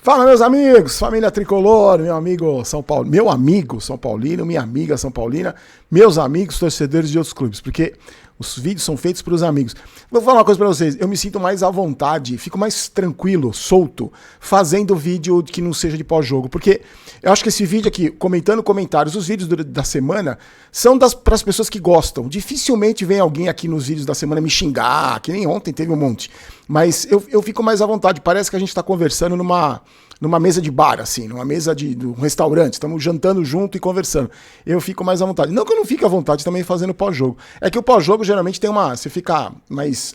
Fala, meus amigos, família tricolor, meu amigo São Paulo, meu amigo São Paulino, minha amiga São Paulina, meus amigos torcedores de outros clubes, porque os vídeos são feitos para os amigos. Vou falar uma coisa para vocês, eu me sinto mais à vontade, fico mais tranquilo, solto, fazendo vídeo que não seja de pós-jogo, porque eu acho que esse vídeo aqui, comentando comentários, os vídeos da semana, são para as pessoas que gostam. Dificilmente vem alguém aqui nos vídeos da semana me xingar, que nem ontem teve um monte. Mas eu fico mais à vontade, parece que a gente está conversando numa mesa de bar, assim, numa mesa de um restaurante, estamos jantando junto e conversando. Eu fico mais à vontade. Não que eu não fique à vontade também fazendo pós-jogo. É que o pós-jogo geralmente tem você fica mais...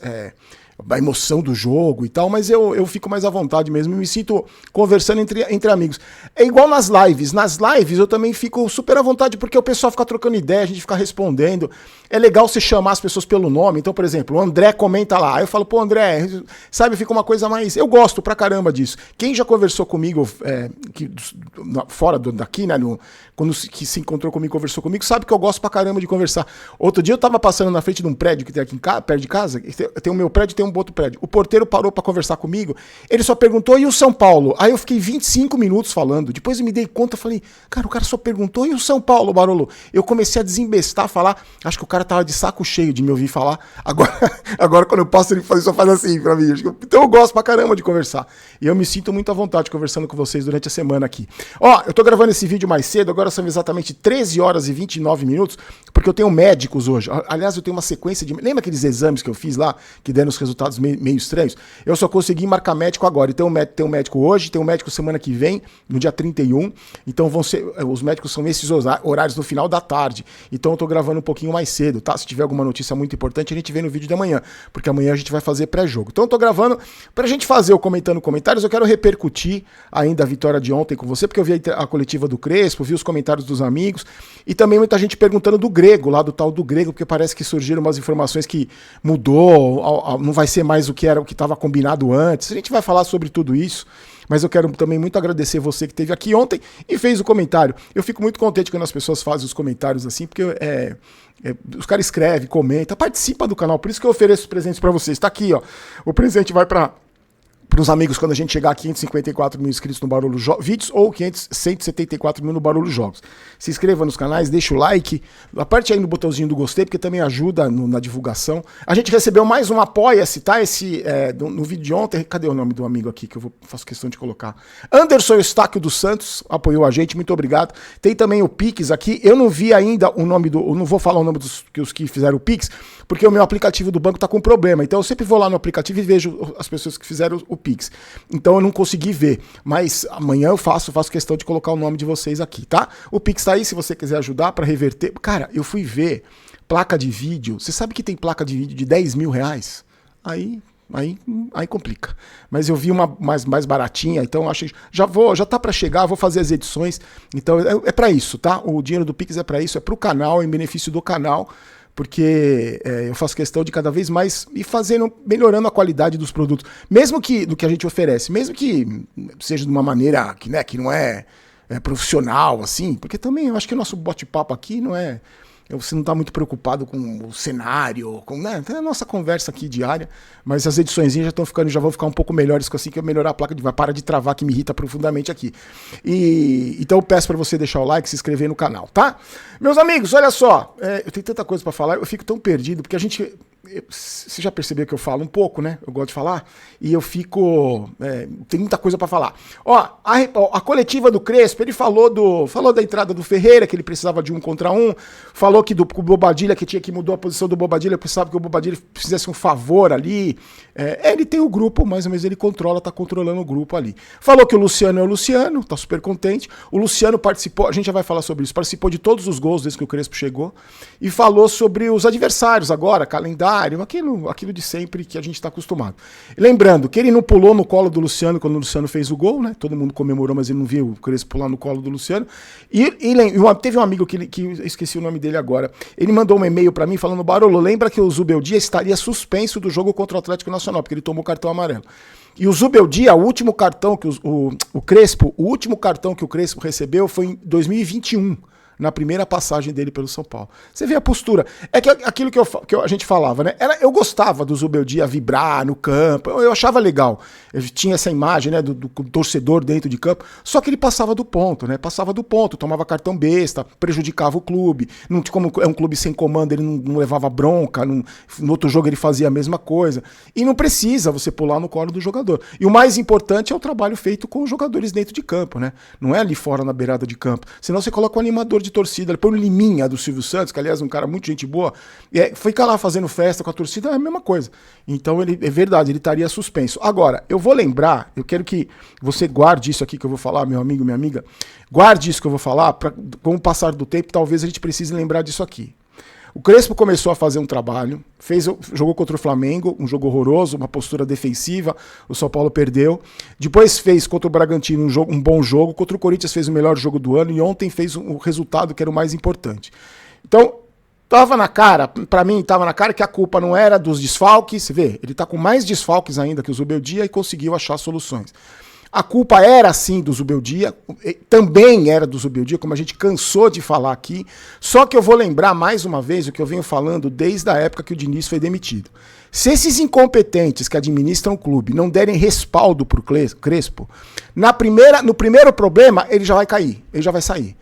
a emoção do jogo e tal, mas eu fico mais à vontade mesmo, me sinto conversando entre amigos. É igual nas lives. Nas lives eu também fico super à vontade, porque o pessoal fica trocando ideia, a gente fica respondendo. É legal você chamar as pessoas pelo nome. Então, por exemplo, o André comenta lá. Aí eu falo, pô, André, sabe, fica uma coisa mais... Eu gosto pra caramba disso. Quem já conversou comigo fora daqui, né, quando que se encontrou comigo, conversou comigo, sabe que eu gosto pra caramba de conversar. Outro dia eu tava passando na frente de um prédio que tem aqui perto de casa, tem o meu prédio e tem um outro prédio. O porteiro parou pra conversar comigo, ele só perguntou, e o São Paulo? Aí eu fiquei 25 minutos falando, depois eu me dei conta, falei, cara, o cara só perguntou, e o São Paulo, Barolo? Eu comecei a desembestar, falar, acho que o cara tava de saco cheio de me ouvir falar, agora quando eu passo ele só faz assim pra mim, então eu gosto pra caramba de conversar, e eu me sinto muito à vontade conversando com vocês durante a semana aqui. Ó, eu tô gravando esse vídeo mais cedo, agora são exatamente 13 horas e 29 minutos, porque eu tenho médicos hoje, aliás, eu tenho uma sequência de... Lembra aqueles exames que eu fiz lá, que deram os resultados meio estranhos? Eu só consegui marcar médico agora. Então tem um médico hoje, tem um médico semana que vem, no dia 31. Então os médicos são esses horários no final da tarde. Então eu tô gravando um pouquinho mais cedo, tá? Se tiver alguma notícia muito importante, a gente vê no vídeo da manhã, porque amanhã a gente vai fazer pré-jogo. Então eu tô gravando pra gente fazer o comentando comentários. Eu quero repercutir ainda a vitória de ontem com você, porque eu vi a coletiva do Crespo, vi os comentários dos amigos e também muita gente perguntando do Grego, lá do tal do Grego, porque parece que surgiram umas informações que mudou, não vai ser mais o que estava combinado antes. A gente vai falar sobre tudo isso, mas eu quero também muito agradecer você que esteve aqui ontem e fez o comentário. Eu fico muito contente quando as pessoas fazem os comentários assim, porque os caras escrevem, comentam, participa do canal, por isso que eu ofereço presentes para vocês. Tá aqui, ó, o presente vai para os amigos quando a gente chegar a 554 mil inscritos no Barulho Vídeos ou 174 mil no Barulho Jogos. Se inscreva nos canais, deixa o like, aperte aí no botãozinho do gostei, porque também ajuda na divulgação. A gente recebeu mais um apoia-se, tá? No vídeo de ontem, cadê o nome do amigo aqui que eu faço questão de colocar? Anderson Eustáquio dos Santos apoiou a gente, muito obrigado. Tem também o Pix aqui, eu não vi ainda o nome eu não vou falar o nome dos que fizeram o Pix, porque o meu aplicativo do banco tá com problema, então eu sempre vou lá no aplicativo e vejo as pessoas que fizeram o Pix. Então eu não consegui ver, mas amanhã eu faço questão de colocar o nome de vocês aqui, tá? O Pix tá aí, se você quiser ajudar para reverter. Cara, eu fui ver placa de vídeo, você sabe que tem placa de vídeo de 10 mil reais? Aí complica. Mas eu vi uma mais baratinha, então acho que já tá para chegar, vou fazer as edições. Então é para isso, tá? O dinheiro do Pix é para isso, é pro canal, em benefício do canal, porque eu faço questão de cada vez mais ir melhorando a qualidade dos produtos, mesmo que do que a gente oferece, mesmo que seja de uma maneira que não é profissional, assim, porque também eu acho que o nosso bate-papo aqui não é... Você não está muito preocupado com o cenário, tem a nossa conversa aqui diária, mas as edições já vão ficar um pouco melhores assim que eu melhorar a placa vai parar de travar, que me irrita profundamente aqui. Então eu peço para você deixar o like, se inscrever no canal, tá? Meus amigos, olha só, eu tenho tanta coisa para falar, eu fico tão perdido, porque você já percebeu que eu falo um pouco, né? Eu gosto de falar, e eu fico... tem muita coisa para falar. Ó, a coletiva do Crespo, ele falou da entrada do Ferreira, que ele precisava de 1 contra 1, falou que o Bobadilla, que mudou a posição do Bobadilla, precisava que o Bobadilla fizesse um favor ali. Ele tem o grupo, mais ou menos ele tá controlando o grupo ali. Falou que o Luciano é o Luciano, tá super contente. O Luciano participou, a gente já vai falar sobre isso, participou de todos os gols desde que o Crespo chegou, e falou sobre os adversários agora, calendário, aquilo de sempre que a gente está acostumado. Lembrando que ele não pulou no colo do Luciano quando o Luciano fez o gol, né? Todo mundo comemorou, mas ele não viu o Crespo pular no colo do Luciano. E teve um amigo que eu esqueci o nome dele agora. Ele mandou um e-mail para mim falando: Barolo, lembra que o Zubeldia estaria suspenso do jogo contra o Atlético Nacional, porque ele tomou cartão amarelo. E o Zubeldia, o último cartão que o último cartão que o Crespo recebeu foi em 2021. na primeira passagem dele pelo São Paulo. Você vê a postura. É que aquilo que a gente falava, né? Eu gostava do Zubeldia vibrar no campo, eu achava legal. Eu tinha essa imagem, né, do torcedor dentro de campo, só que ele passava do ponto, né? Passava do ponto, tomava cartão besta, prejudicava o clube. Não, como é um clube sem comando, ele não levava bronca, no outro jogo ele fazia a mesma coisa. E não precisa você pular no colo do jogador. E o mais importante é o trabalho feito com os jogadores dentro de campo, né? Não é ali fora na beirada de campo. Senão você coloca um animador de torcida, ele põe o Liminha do Silvio Santos, que aliás é um cara muito gente boa, e fica lá fazendo festa com a torcida, é a mesma coisa. Então ele, é verdade, ele estaria suspenso. Agora, eu vou lembrar, eu quero que você guarde isso aqui que eu vou falar, meu amigo, minha amiga, guarde isso que eu vou falar, com o passar do tempo, talvez a gente precise lembrar disso aqui. O Crespo começou a fazer um trabalho, jogou contra o Flamengo, um jogo horroroso, uma postura defensiva, o São Paulo perdeu. Depois fez contra o Bragantino um bom jogo, contra o Corinthians fez o melhor jogo do ano e ontem fez o resultado que era o mais importante. Então, tava na cara, pra mim tava na cara que a culpa não era dos desfalques, você vê, ele tá com mais desfalques ainda que o Zubeldia e conseguiu achar soluções. A culpa era sim do Zubeldia, também era do Zubeldia, como a gente cansou de falar aqui, só que eu vou lembrar mais uma vez o que eu venho falando desde a época que o Diniz foi demitido. Se esses incompetentes que administram o clube não derem respaldo pro Crespo, no primeiro problema ele já vai cair, ele já vai sair.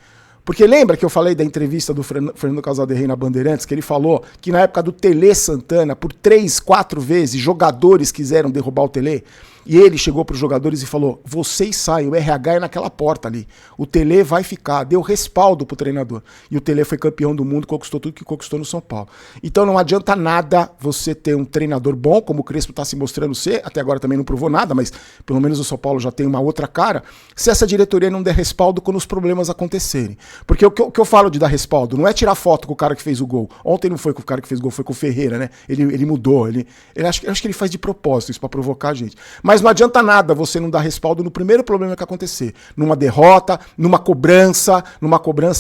Porque lembra que eu falei da entrevista do Fernando Casaderrey na Bandeirantes, que ele falou que na época do Tele Santana, por 3, 4 vezes, jogadores quiseram derrubar o Tele, e ele chegou para os jogadores e falou, vocês saem, o RH é naquela porta ali, o Tele vai ficar, deu respaldo pro treinador. E o Tele foi campeão do mundo, conquistou tudo que conquistou no São Paulo. Então não adianta nada você ter um treinador bom, como o Crespo está se mostrando ser, até agora também não provou nada, mas pelo menos o São Paulo já tem uma outra cara, se essa diretoria não der respaldo quando os problemas acontecerem. Porque o que eu falo de dar respaldo não é tirar foto com o cara que fez o gol. Ontem não foi com o cara que fez o gol, foi com o Ferreira, né? Ele mudou, acho que ele faz de propósito isso para provocar a gente. Mas não adianta nada você não dar respaldo no primeiro problema que acontecer. Numa derrota, numa cobrança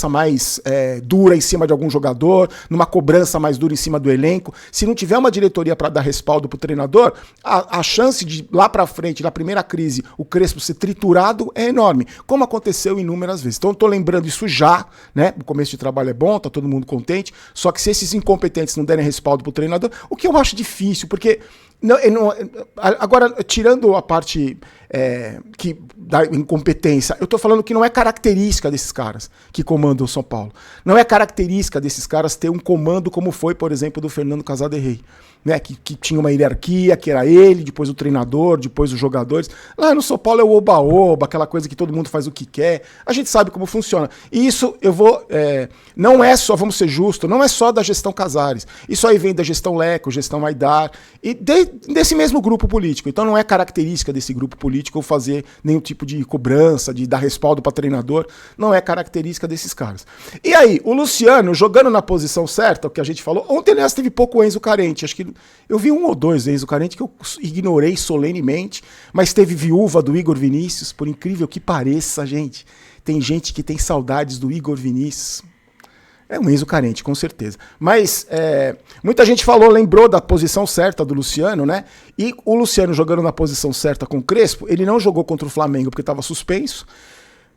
mais dura em cima de algum jogador, numa cobrança mais dura em cima do elenco. Se não tiver uma diretoria para dar respaldo pro treinador, a chance de lá para frente, na primeira crise, o Crespo ser triturado é enorme, como aconteceu inúmeras vezes. Então eu tô lembrando isso já, né? O começo de trabalho é bom, tá todo mundo contente, só que se esses incompetentes não derem respaldo pro treinador, o que eu acho difícil, porque agora, tirando a parte da incompetência, eu tô falando que não é característica desses caras que comandam o São Paulo. Não é característica desses caras ter um comando como foi, por exemplo, do Fernando Casaderrey, né? Que tinha uma hierarquia, que era ele, depois o treinador, depois os jogadores. Lá no São Paulo é o oba-oba, aquela coisa que todo mundo faz o que quer. A gente sabe como funciona. E isso não é só, vamos ser justos, não é só da gestão Casares. Isso aí vem da gestão Leco, gestão Aidar, e desse mesmo grupo político. Então não é característica desse grupo político fazer nenhum tipo de cobrança, de dar respaldo para treinador. Não é característica desses caras. E aí, o Luciano jogando na posição certa, o que a gente falou, ontem aliás teve pouco Enzo Carente, acho que eu vi 1 ou 2 Enzo Carente que eu ignorei solenemente, mas teve viúva do Igor Vinícius, por incrível que pareça, gente. Tem gente que tem saudades do Igor Vinícius. É um Enzo Carente, com certeza. Mas muita gente lembrou da posição certa do Luciano, né? E o Luciano jogando na posição certa com o Crespo, ele não jogou contra o Flamengo porque estava suspenso.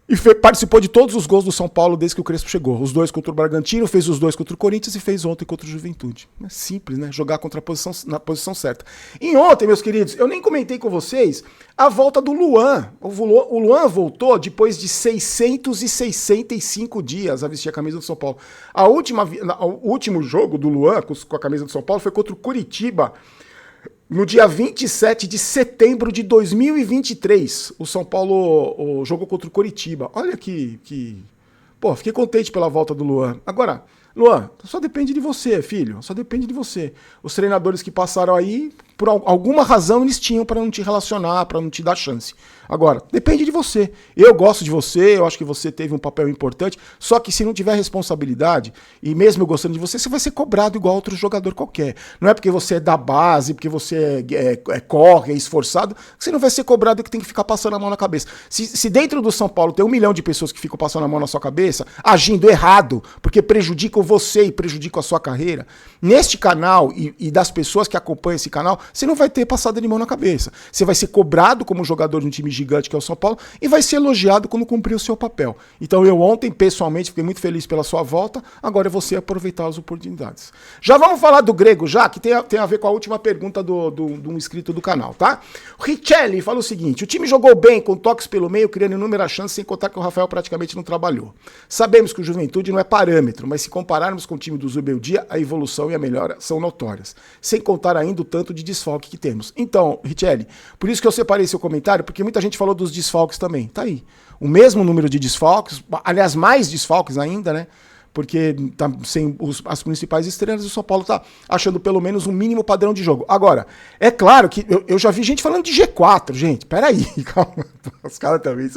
E participou de todos os gols do São Paulo desde que o Crespo chegou. Os 2 contra o Bragantino, fez os 2 contra o Corinthians e fez ontem contra o Juventude. É simples, né? Jogar na posição certa. E ontem, meus queridos, eu nem comentei com vocês a volta do Luan. O Luan voltou depois de 665 dias a vestir a camisa do São Paulo. O último jogo do Luan com a camisa do São Paulo foi contra o Curitiba, no dia 27 de setembro de 2023, o São Paulo jogou contra o Coritiba. Olha que... Pô, fiquei contente pela volta do Luan. Agora, Luan, só depende de você, filho. Só depende de você. Os treinadores que passaram aí, por alguma razão, eles tinham para não te relacionar, para não te dar chance. Agora, depende de você. Eu gosto de você, eu acho que você teve um papel importante, só que se não tiver responsabilidade, e mesmo eu gostando de você, você vai ser cobrado igual outro jogador qualquer. Não é porque você é da base, porque você corre, é esforçado, que você não vai ser cobrado que tem que ficar passando a mão na cabeça. Se dentro do São Paulo tem 1 milhão de pessoas que ficam passando a mão na sua cabeça, agindo errado, porque prejudicam você e prejudicam a sua carreira, neste canal e das pessoas que acompanham esse canal, você não vai ter passada de mão na cabeça. Você vai ser cobrado como jogador de um time gigante que é o São Paulo e vai ser elogiado quando cumprir o seu papel. Então eu ontem, pessoalmente, fiquei muito feliz pela sua volta, agora é você aproveitar as oportunidades. Já vamos falar do Grego, já, que tem a ver com a última pergunta de um inscrito do canal, tá? O Richelli fala o seguinte: o time jogou bem, com toques pelo meio, criando inúmeras chances, sem contar que o Rafael praticamente não trabalhou. Sabemos que o Juventude não é parâmetro, mas se compararmos com o time do Zubeldia, a evolução e a melhora são notórias. Sem contar ainda o tanto de desfalque que temos. Então, Richelli, por isso que eu separei seu comentário, porque muita gente falou dos desfalques também. Tá aí. O mesmo número de desfalques, aliás, mais desfalques ainda, né? Porque tá sem as principais estrelas, o São Paulo tá achando pelo menos um mínimo padrão de jogo. Agora, é claro que eu já vi gente falando de G4, gente, peraí, calma, os caras também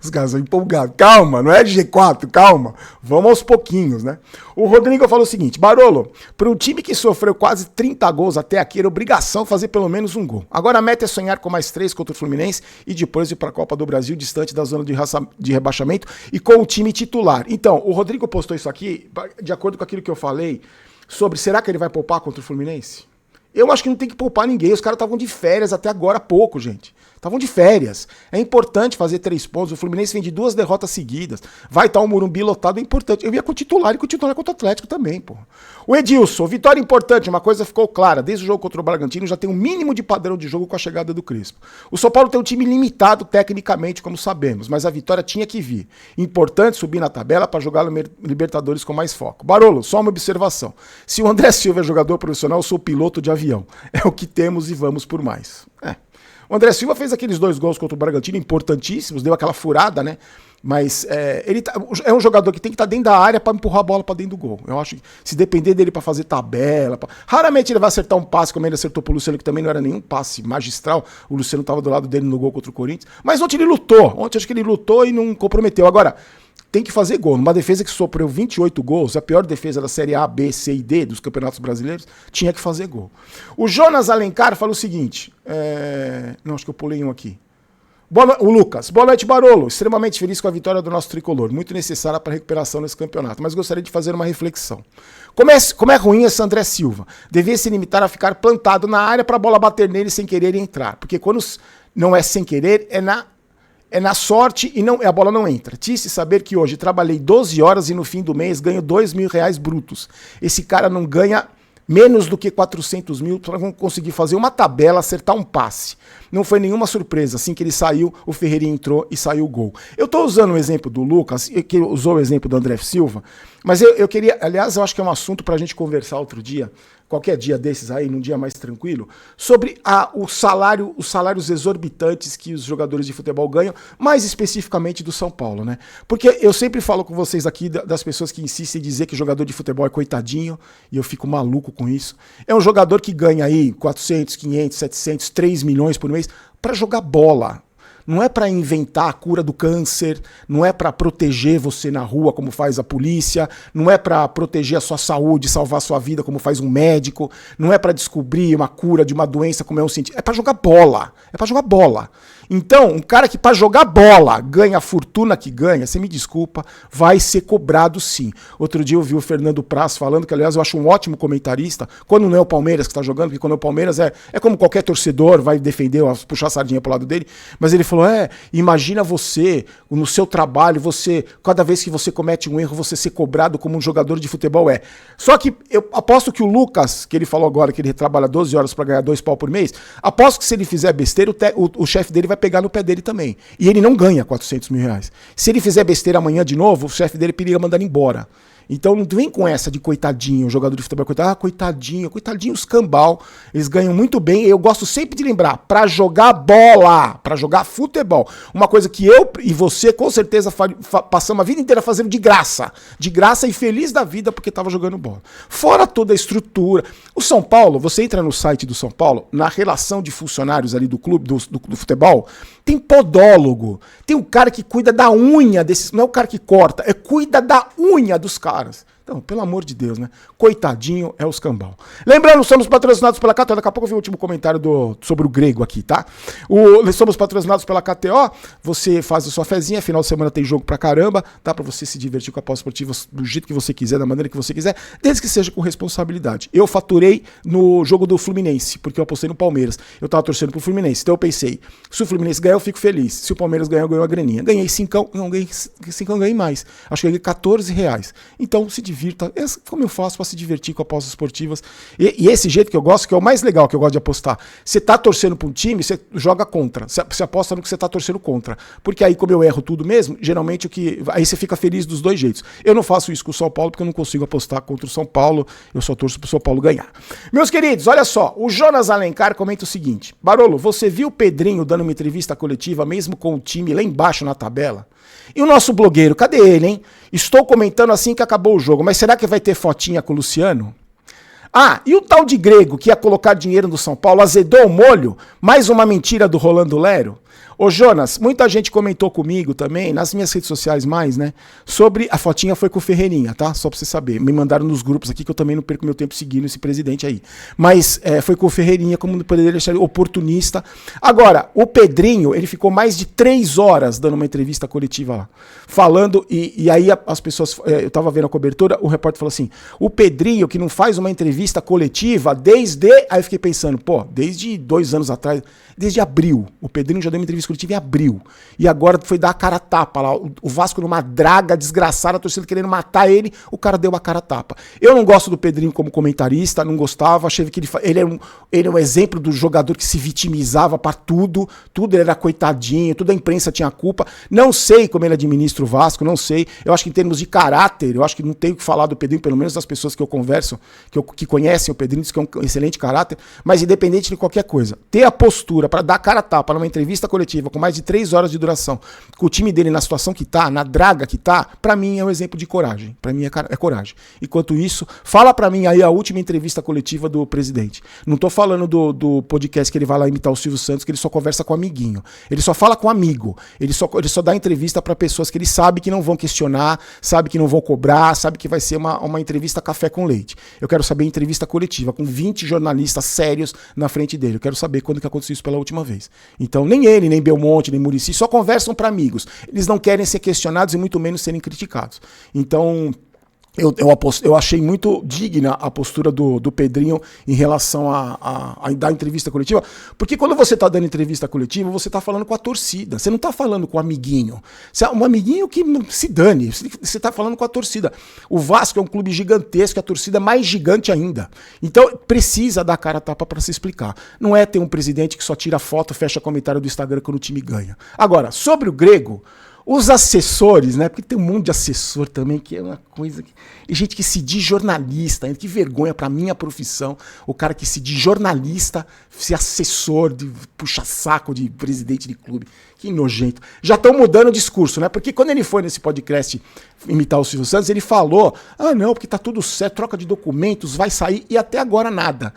os caras são empolgados, calma, não é de G4, calma, vamos aos pouquinhos, né? O Rodrigo falou o seguinte: Barolo, para um time que sofreu quase 30 gols até aqui, era obrigação fazer pelo menos um gol. Agora a meta é sonhar com mais 3 contra o Fluminense e depois ir para a Copa do Brasil, distante da zona de rebaixamento e com o time titular. Então, o Rodrigo postou isso aqui de acordo com aquilo que eu falei sobre será que ele vai poupar contra o Fluminense? Eu acho que não tem que poupar ninguém. Os caras estavam de férias até agora há pouco, gente. Estavam de férias. É importante fazer 3 pontos. O Fluminense vem de 2 derrotas seguidas. Vai estar o Morumbi lotado, é importante. Eu ia com o titular e com o titular contra o Atlético também, pô. O Edilson, vitória importante. Uma coisa ficou clara. Desde o jogo contra o Bragantino já tem um mínimo de padrão de jogo com a chegada do Crespo. O São Paulo tem um time limitado tecnicamente, como sabemos, mas a vitória tinha que vir. Importante subir na tabela para jogar no Libertadores com mais foco. Barolo, só uma observação. Se o André Silva é jogador profissional, eu sou piloto de avião. É o que temos e vamos por mais. O André Silva fez aqueles 2 gols contra o Bragantino importantíssimos, deu aquela furada, né? Mas ele é um jogador que tem que estar dentro da área para empurrar a bola para dentro do gol. Eu acho que se depender dele para fazer tabela, raramente ele vai acertar um passe, como ele acertou pro Luciano, que também não era nenhum passe magistral. O Luciano estava do lado dele no gol contra o Corinthians. Mas ontem ele lutou. Ontem acho que ele lutou e não comprometeu. Agora, tem que fazer gol. Numa defesa que sofreu 28 gols, a pior defesa da Série A, B, C e D dos campeonatos brasileiros, tinha que fazer gol. O Jonas Alencar fala o seguinte, não, acho que eu pulei um aqui. O Lucas, boa noite, Barolo. Extremamente feliz com a vitória do nosso tricolor, muito necessária para a recuperação nesse campeonato, mas gostaria de fazer uma reflexão. Como é ruim esse André Silva? Devia se limitar a ficar plantado na área para a bola bater nele sem querer entrar, porque quando não é sem querer, é na sorte e a bola não entra. Triste saber que hoje trabalhei 12 horas e no fim do mês ganho R$2.000 brutos. Esse cara não ganha menos do que 400 mil para conseguir fazer uma tabela, acertar um passe. Não foi nenhuma surpresa. Assim que ele saiu, o Ferreirinha entrou e saiu o gol. Eu estou usando o exemplo do Lucas, que usou o exemplo do André Silva, mas eu queria, aliás, eu acho que é um assunto para a gente conversar outro dia, qualquer dia desses aí, num dia mais tranquilo, sobre os salários exorbitantes que os jogadores de futebol ganham, mais especificamente do São Paulo, né? Porque eu sempre falo com vocês aqui das pessoas que insistem em dizer que jogador de futebol é coitadinho, e eu fico maluco com isso. É um jogador que ganha aí 400, 500, 700, 3 milhões por mês para jogar bola. Não é para inventar a cura do câncer, não é para proteger você na rua como faz a polícia, não é para proteger a sua saúde, salvar a sua vida como faz um médico, não é para descobrir uma cura de uma doença como é um cientista, é para jogar bola, é para jogar bola. Então, um cara que para jogar bola ganha a fortuna que ganha, você me desculpa, vai ser cobrado sim. Outro dia eu vi o Fernando Praz falando, que aliás eu acho um ótimo comentarista, quando não é o Palmeiras que está jogando, porque quando é o Palmeiras é como qualquer torcedor, vai defender, puxar a sardinha pro lado dele, mas ele falou, imagina você, no seu trabalho, cada vez que você comete um erro, você ser cobrado como um jogador de futebol Só que eu aposto que o Lucas, que ele falou agora que ele trabalha 12 horas para ganhar 2 pau por mês, aposto que se ele fizer besteira, o chefe dele vai pegar no pé dele também. E ele não ganha 400 mil reais. Se ele fizer besteira amanhã de novo, o chefe dele periga mandar ele embora. Então não vem com essa de coitadinho, jogador de futebol, coitadinho, os cambal, eles ganham muito bem. Eu gosto sempre de lembrar, para jogar bola, para jogar futebol, uma coisa que eu e você com certeza passamos a vida inteira fazendo de graça e feliz da vida porque estava jogando bola. Fora toda a estrutura. O São Paulo, você entra no site do São Paulo, na relação de funcionários ali do clube, do futebol, tem podólogo, tem um cara que cuida da unha desses, não é o cara que corta, cuida da unha dos caras. Então, pelo amor de Deus, né? Coitadinho é os cambal. Lembrando, somos patrocinados pela KTO. Daqui a pouco eu vi o último comentário sobre o grego aqui, tá? Somos patrocinados pela KTO. Você faz a sua fezinha, final de semana tem jogo pra caramba. Dá pra você se divertir com a aposta esportiva do jeito que você quiser, da maneira que você quiser, desde que seja com responsabilidade. Eu faturei no jogo do Fluminense, porque eu apostei no Palmeiras. Eu tava torcendo pro Fluminense. Então eu pensei, se o Fluminense ganhar, eu fico feliz. Se o Palmeiras ganhar, eu ganho a graninha. Ganhei 5, não ganhei 5, ganhei mais. Acho que ganhei R$14. Então se divirta. Como eu faço para se divertir com apostas esportivas? E esse jeito que eu gosto, que é o mais legal que eu gosto de apostar. Você tá torcendo para um time, você joga contra. Você aposta no que você tá torcendo contra. Porque aí, como eu erro tudo mesmo, geralmente aí você fica feliz dos dois jeitos. Eu não faço isso com o São Paulo porque eu não consigo apostar contra o São Paulo. Eu só torço pro São Paulo ganhar. Meus queridos, olha só. O Jonas Alencar comenta o seguinte: Barolo, você viu o Pedrinho dando uma entrevista coletiva mesmo com o time lá embaixo na tabela? E o nosso blogueiro, cadê ele, hein? Estou comentando assim que acabou o jogo, mas será que vai ter fotinha com o Luciano? Ah, e o tal de Grego que ia colocar dinheiro no São Paulo, azedou o molho? Mais uma mentira do Rolando Lero? Ô Jonas, muita gente comentou comigo também, nas minhas redes sociais mais, né, sobre, a fotinha foi com o Ferreirinha, tá? Só pra você saber, me mandaram nos grupos aqui que eu também não perco meu tempo seguindo esse presidente aí. Mas foi com o Ferreirinha, como poderia deixar ele oportunista. Agora, o Pedrinho, ele ficou mais de 3 horas dando uma entrevista coletiva lá, falando, e aí as pessoas, eu tava vendo a cobertura, o repórter falou assim, o Pedrinho que não faz uma entrevista coletiva aí eu fiquei pensando, pô, desde 2 anos atrás, desde abril, o Pedrinho já deu uma entrevista coletiva em abril. E agora foi dar a cara a tapa lá. O Vasco numa draga desgraçada, a torcida querendo matar ele, o cara deu uma cara a tapa. Eu não gosto do Pedrinho como comentarista, não gostava, achei que ele é um exemplo do jogador que se vitimizava para tudo ele era coitadinho, toda a imprensa tinha culpa. Não sei como ele administra o Vasco, não sei. Eu acho que em termos de caráter, eu acho que não tenho o que falar do Pedrinho, pelo menos das pessoas que eu converso, que conhecem o Pedrinho, diz que é um excelente caráter, mas independente de qualquer coisa, ter a postura para dar cara a tapa numa entrevista coletiva com mais de 3 horas de duração, com o time dele na situação que tá, na draga que tá, pra mim é um exemplo de coragem. Pra mim é coragem. Enquanto isso, fala pra mim aí a última entrevista coletiva do presidente. Não tô falando do podcast que ele vai lá imitar o Silvio Santos, que ele só conversa com amiguinho. Ele só fala com amigo. Ele só dá entrevista pra pessoas que ele sabe que não vão questionar, sabe que não vão cobrar, sabe que vai ser uma entrevista café com leite. Eu quero saber entrevista coletiva, com 20 jornalistas sérios na frente dele. Eu quero saber quando que aconteceu isso pela última vez. Então, nem ele, nem Belmonte, nem Muricy, só conversam para amigos. Eles não querem ser questionados e muito menos serem criticados. Então, eu achei muito digna a postura do Pedrinho em relação a dar entrevista coletiva, porque quando você está dando entrevista coletiva, você está falando com a torcida, você não está falando com o amiguinho. Um amiguinho que não se dane, você está falando com a torcida. O Vasco é um clube gigantesco, a torcida é mais gigante ainda. Então precisa dar cara a tapa para se explicar. Não é ter um presidente que só tira foto, fecha comentário do Instagram quando o time ganha. Agora, sobre o Grego, os assessores, né? Porque tem um monte de assessor também, que é uma coisa que... E gente que se diz jornalista, que vergonha pra minha profissão, o cara que se diz jornalista, ser assessor, de puxa-saco de presidente de clube. Que nojento. Já estão mudando o discurso, né? Porque quando ele foi nesse podcast imitar o Silvio Santos, ele falou, não, porque tá tudo certo, troca de documentos, vai sair, e até agora nada.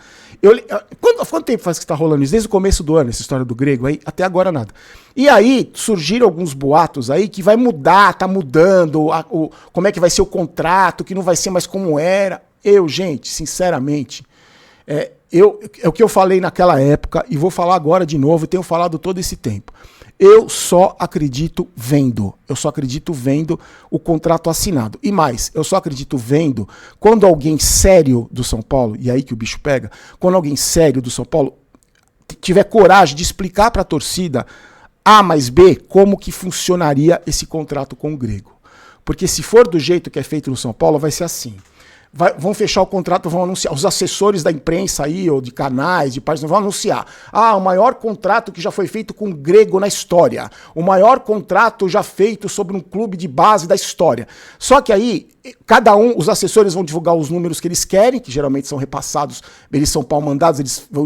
Quanto tempo faz que está rolando isso? Desde o começo do ano, essa história do Grego aí, até agora nada. E aí, surgiram alguns boatos aí que vai mudar, tá mudando, como é que vai ser o contrato, que não vai ser mais como era. Gente, sinceramente, é o que eu falei naquela época e vou falar agora de novo, e tenho falado todo esse tempo. Eu só acredito vendo. Eu só acredito vendo o contrato assinado. E mais, eu só acredito vendo quando alguém sério do São Paulo, e aí que o bicho pega, quando alguém sério do São Paulo tiver coragem de explicar para a torcida A mais B como que funcionaria esse contrato com o Grego. Porque se for do jeito que é feito no São Paulo, vai ser assim. Vão fechar o contrato, vão anunciar. Os assessores da imprensa aí, ou de canais, de páginas, vão anunciar. O maior contrato que já foi feito com o Grego na história. O maior contrato já feito sobre um clube de base da história. Só que aí, os assessores vão divulgar os números que eles querem, que geralmente são repassados, eles são pau-mandados, eles vão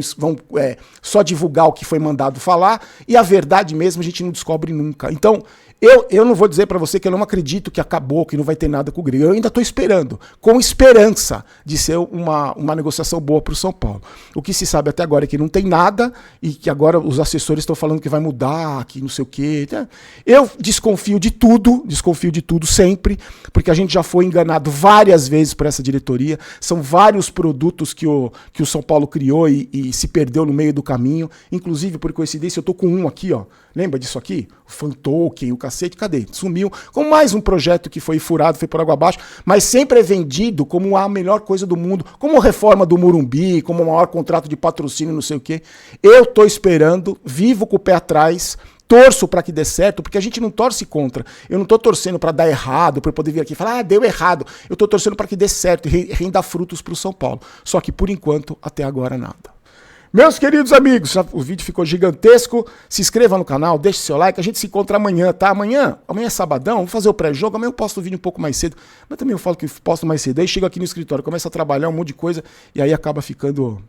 só divulgar o que foi mandado falar, e a verdade mesmo a gente não descobre nunca. Então, eu não vou dizer pra você que eu não acredito que acabou, que não vai ter nada com o Grego. Eu ainda tô esperando. Com esperança esperança de ser uma negociação boa para o São Paulo. O que se sabe até agora é que não tem nada e que agora os assessores estão falando que vai mudar, que não sei o quê. Eu desconfio de tudo sempre, porque a gente já foi enganado várias vezes por essa diretoria. São vários produtos que o São Paulo criou e se perdeu no meio do caminho. Inclusive, por coincidência, eu tô com um aqui, ó. Lembra disso aqui? O Fantoken, o cacete, cadê? Sumiu. Com mais um projeto que foi furado, foi por água abaixo, mas sempre é vendido como a melhor coisa do mundo, como a reforma do Morumbi, como o maior contrato de patrocínio, não sei o quê. Eu tô esperando, vivo com o pé atrás, torço para que dê certo, porque a gente não torce contra. Eu não tô torcendo para dar errado, para poder vir aqui e falar, deu errado. Eu tô torcendo para que dê certo e renda frutos pro São Paulo. Só que, por enquanto, até agora, nada. Meus queridos amigos, o vídeo ficou gigantesco. Se inscreva no canal, deixe seu like. A gente se encontra amanhã, tá? Amanhã é sabadão, vou fazer o pré-jogo. Amanhã eu posto o vídeo um pouco mais cedo. Mas também eu falo que posto mais cedo. Aí chego aqui no escritório, começo a trabalhar um monte de coisa. E aí acaba ficando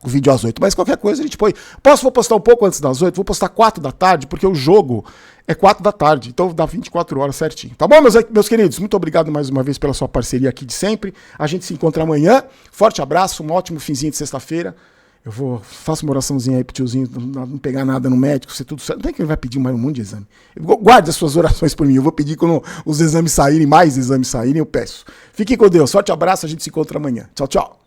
o vídeo às 8. Mas qualquer coisa a gente põe. Vou postar um pouco antes das 8. Vou postar 4 da tarde, porque o jogo é 4 da tarde. Então dá 24 horas certinho. Tá bom, meus queridos? Muito obrigado mais uma vez pela sua parceria aqui de sempre. A gente se encontra amanhã. Forte abraço, um ótimo finzinho de sexta-feira. Faço uma oraçãozinha aí pro tiozinho, não pegar nada no médico, ser tudo certo. Não é que ele vai pedir mais um monte de exame. Guarde as suas orações por mim. Eu vou pedir quando os exames saírem, mais exames saírem, eu peço. Fiquem com Deus. Forte abraço, a gente se encontra amanhã. Tchau, tchau.